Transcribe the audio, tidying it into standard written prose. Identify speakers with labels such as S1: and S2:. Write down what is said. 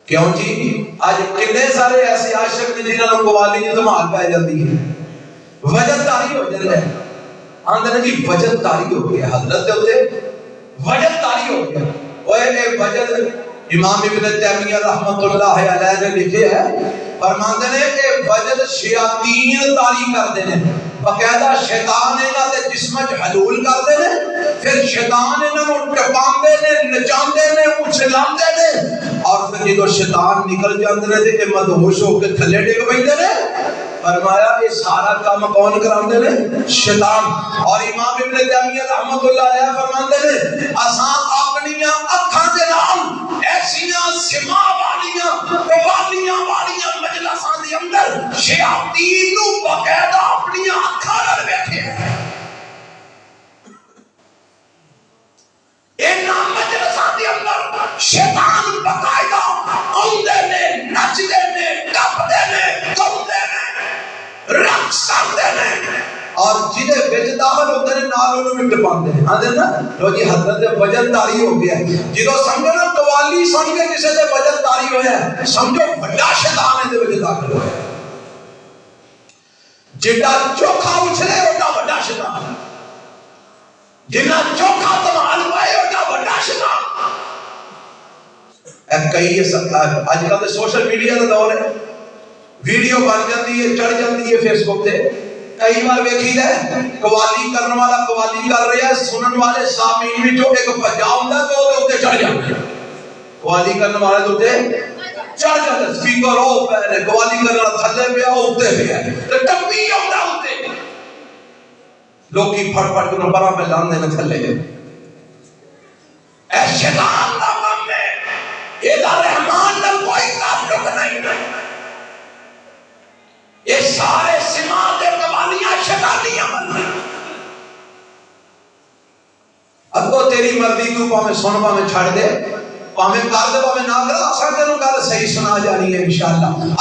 S1: کیوں جی آج کتنے سارے ایسے عاشق نے جنہوں نے قوالی کی دھمال پہ جاتی ہے، وجد تاری ہو جاتا ہے، آندھنے جی وجد تاری ہو گیا، حضرت دے ہوتے وجد تاری ہو گیا۔ اے وجد امام ابن تیمیہ رحمت اللہ علیہ نے لکھے ہے، فرماندے نے کہ وجد شیاطین تاری کر دینے، باقاعدہ شیطان انہاں دے جسم وچ حلول کر دینے، پھر شیطان انہاں نوں ٹپاندے نے، نچاندے نے، اچھلاندے نے، اور پھر جدوں شیطان نکل جاندے نے تے مدہوش ہو کے تھلے ڈگ پیندے نے۔ فرمایا یہ سارا کام کون کراندے نے؟ شیطان۔ اور امام ابن تیمیہ رحمت اللہ علیہ فرماندے نے اساں اپنیاں اکھاں دے نال ایسیاں سما والیاں قوالیاں والیاں مجلساں دے اندر شیاطین نوں باقاعدہ اپنیاں اکھاں نال ویکھے ہیں۔ انہاں مجلساں دے اندر شیطان باقاعدہ اوندے نے، نچدے نے، ٹپدے نے، گاؤندے نے، رقص کرتے ہیں، اور جنہیں وچ داخل ہوتے ہیں نال انہوں میں ٹپاندے ہیں۔ آندے نا لو جی حضرت وجد تاری ہو گیا، جدو سمجھو نا قوالی سن کے کسی سے وجد تاری ہویا ہے، سمجھو بڑا شیطان ہے دے وچ داخل ہویا ہے۔ جڑا چوکھا اچھلے اوڈا بڑا شیطان، جنہ چوکھا دمال ہوئے اوڈا بڑا شیطان۔ کئی آج کل تے سوشل میڈیا دا دور ہے، ویڈیو بن جاتی ہے، چڑھ جاتی ہے فیس بک تے، کئی بار ویکھی ہے قوالی کرنے والا قوالی کر رہا ہے، سنن والے سامعین وچوں ایک بھجا ہوندا تے او تے چڑھ جاندا، قوالی کرنے والے تے چڑھ جاندا، سپیکر او پہ قوالی کرنے والا تھلے پیا او تے پیا تے ٹپی ہوندا اوتے، لوکی پھڑ پھڑ کے پراں پہ لاندے نے تھلے۔ اے شیطان دا کام ہے، ادا رحمان نال کوئی تعلق نہیں۔ یہ سارے سماع دے قوالیاں شیطانیاں بن، اگو تیری مرضی تو پاویں سن پاویں چھڑ دے، پاویں کر دے پاویں نہ کر، اساں تینوں گل صحیح سنا جانی ہے انشاءاللہ۔